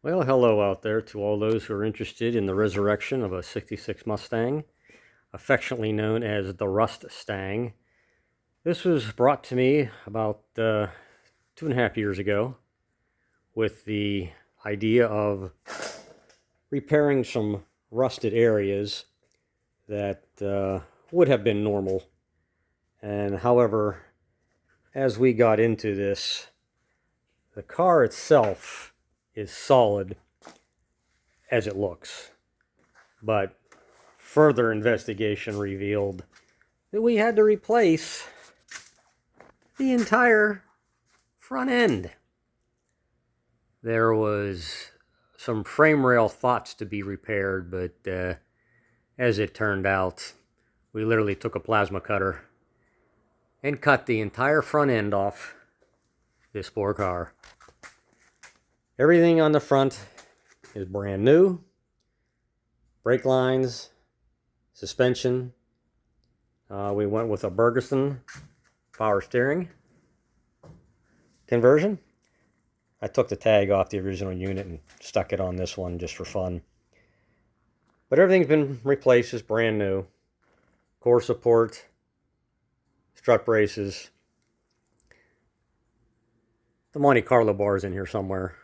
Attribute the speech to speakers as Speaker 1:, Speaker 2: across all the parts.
Speaker 1: Well, hello out there to all those who are interested in the resurrection of a 66 Mustang, affectionately known as the Rust Stang. This was brought to me about 2.5 years ago with the idea of repairing some rusted areas that would have been normal. And however, as we got into this, the car itself is solid as it looks, but further investigation revealed that we had to replace the entire front end. There was some frame rail thoughts to be repaired, but as it turned out, we literally took a plasma cutter and cut the entire front end off this poor car. Everything on the front is brand new. Brake lines, suspension. We went with a Bergeson power steering conversion. I took the tag off the original unit and stuck it on this one just for fun. But everything's been replaced, it's brand new. Core support, strut braces. The Monte Carlo bar is in here somewhere.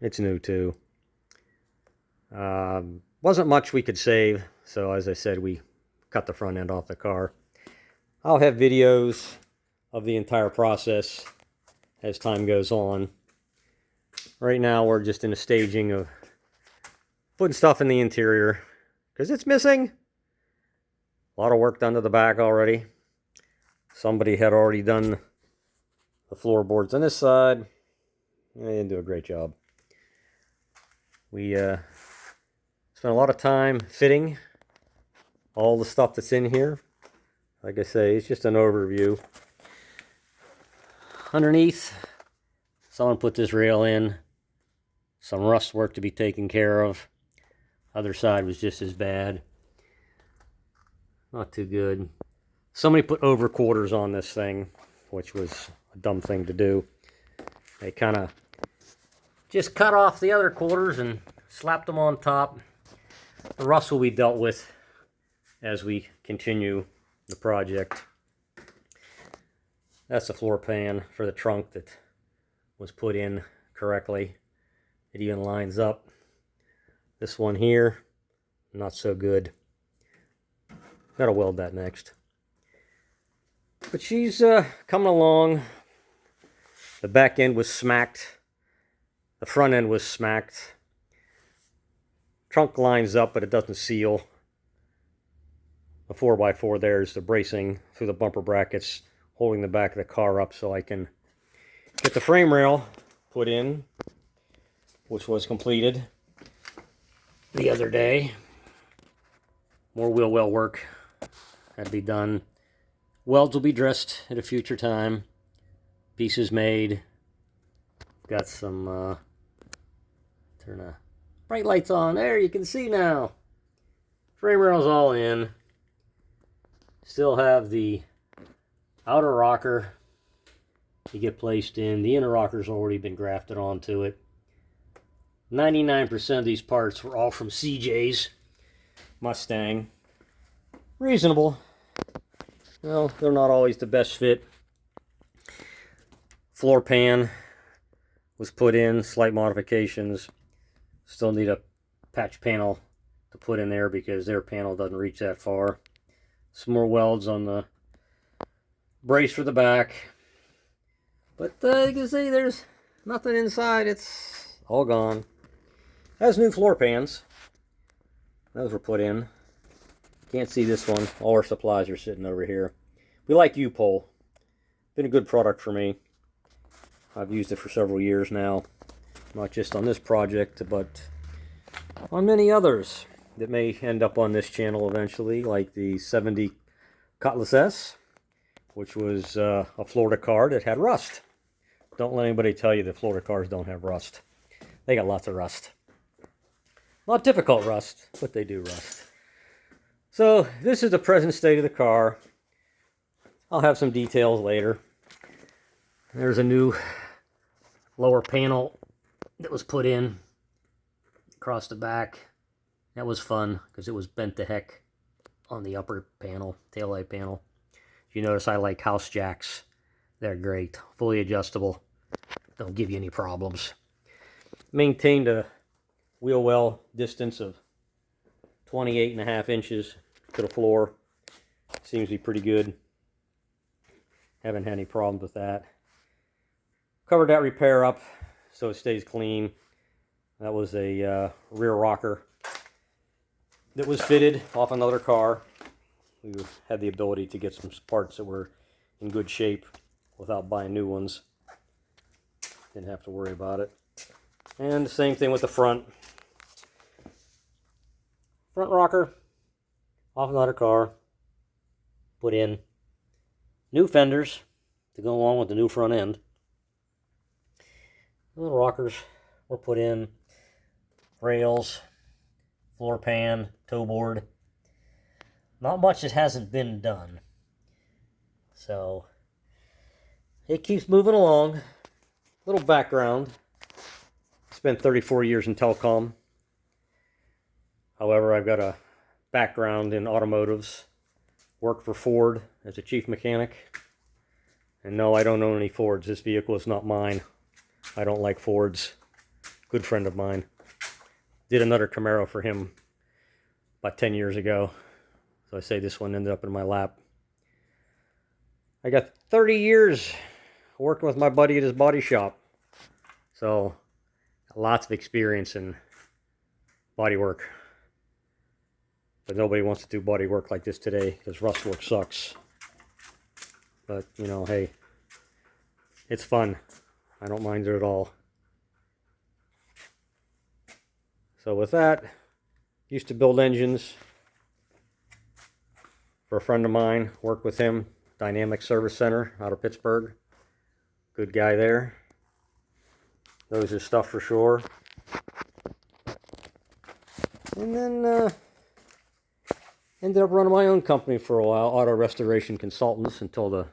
Speaker 1: It's new too. Wasn't much we could save, so as I said, we cut the front end off the car. I'll have videos of the entire process as time goes on. Right now we're just in a staging of putting stuff in the interior because it's missing. A lot of work done to the back already. Somebody had already done the floorboards on this side. They didn't do a great job. We spent a lot of time fitting all the stuff that's in here. Like I say, it's just an overview. Underneath, someone put this rail in. Some rust work to be taken care of. Other side was just as bad. Not too good. Somebody put over quarters on this thing, which was a dumb thing to do. They kind of just cut off the other quarters and slapped them on top. The rust will be dealt with as we continue the project. That's the floor pan for the trunk that was put in correctly. It even lines up. This one here, not so good. Gotta weld that next. But she's coming along. The back end was smacked. The front end was smacked. Trunk lines up, but it doesn't seal. The 4x4 there is the bracing through the bumper brackets, holding the back of the car up so I can get the frame rail put in, which was completed the other day. More wheel well work had to be done. Welds will be dressed at a future time. Pieces made. Got some, turn the bright lights on. There, you can see now. Frame rail's all in. Still have the outer rocker to get placed in. The inner rocker's already been grafted onto it. 99% of these parts were all from CJ's Mustang. Reasonable. Well, they're not always the best fit. Floor pan was put in, slight modifications. Still need a patch panel to put in there because their panel doesn't reach that far. Some more welds on the brace for the back. But you can see there's nothing inside. It's all gone. Has new floor pans. Those were put in. Can't see this one. All our supplies are sitting over here. We like U-Pole. Been a good product for me. I've used it for several years now. Not just on this project, but on many others that may end up on this channel eventually, like the 70 Cutlass S, which was a Florida car that had rust. Don't let anybody tell you that Florida cars don't have rust. They got lots of rust. Not difficult rust, but they do rust. So this is the present state of the car. I'll have some details later. There's a new lower panel that was put in. across the back. That was fun because it was bent to heck on the upper panel, taillight panel. If you notice, I like house jacks. They're great, fully adjustable. Don't give you any problems. Maintained a wheel well distance of 28.5 inches to the floor. Seems to be pretty good. Haven't had any problems with that. Covered that repair up so it stays clean. That was a rear rocker that was fitted off another car. We had the ability to get some parts that were in good shape without buying new ones. Didn't have to worry about it. And the same thing with the front. Front rocker off another car. Put in new fenders to go along with the new front end. Little rockers were put in. Rails, floor pan, toe board. Not much that hasn't been done. So it keeps moving along. Little background. Spent 34 years in telecom. However, I've got a background in automotives. Worked for Ford as a chief mechanic. And no, I don't own any Fords. This vehicle is not mine. I don't like Fords. Good friend of mine. Did another Camaro for him about 10 years ago. So I say this one ended up in my lap. I got 30 years working with my buddy at his body shop. So lots of experience in body work. But nobody wants to do body work like this today because rust work sucks. But, you know, hey, it's fun. I don't mind it at all. So with that, used to build engines for a friend of mine. Worked with him, Dynamic Service Center out of Pittsburgh. Good guy there. Knows his stuff for sure. And then ended up running my own company for a while, Auto Restoration Consultants, until the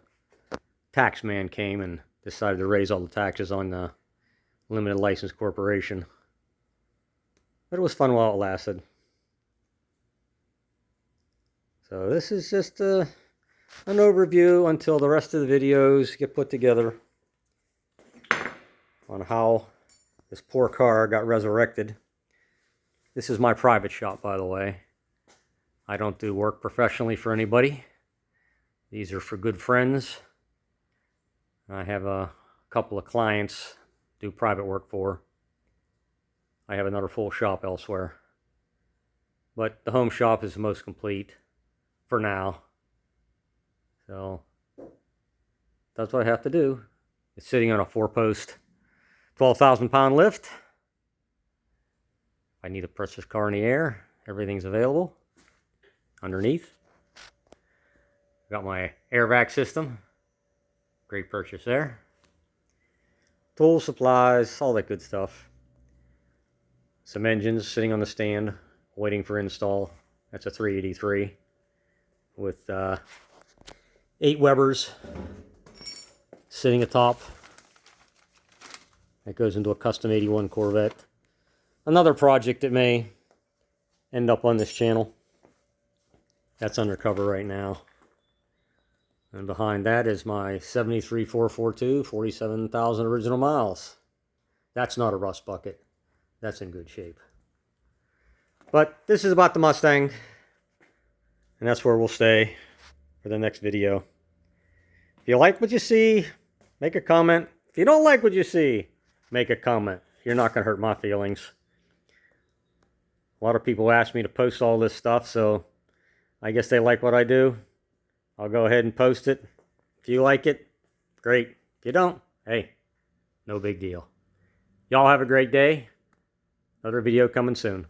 Speaker 1: tax man came and decided to raise all the taxes on the limited license corporation. But it was fun while it lasted. So this is just an overview until the rest of the videos get put together on how this poor car got resurrected. This is my private shop, by the way. I don't do work professionally for anybody. These are for good friends. I have a couple of clients do private work for. I have another full shop elsewhere. But the home shop is the most complete for now. So that's what I have to do. It's sitting on a 4-post, 12,000-pound lift. If I need to press this car in the air, everything's available underneath. Got my airbag system. Great purchase there. Tools, supplies, all that good stuff. Some engines sitting on the stand, waiting for install. That's a 383 with 8 Webers sitting atop. That goes into a custom 81 Corvette. Another project that may end up on this channel. That's undercover right now. And behind that is my 73 442, 47,000 original miles. That's not a rust bucket. That's in good shape. But this is about the Mustang. And that's where we'll stay for the next video. If you like what you see, make a comment. If you don't like what you see, make a comment. You're not going to hurt my feelings. A lot of people ask me to post all this stuff, so I guess they like what I do. I'll go ahead and post it. If you like it, great. If you don't, hey, no big deal. Y'all have a great day. Another video coming soon.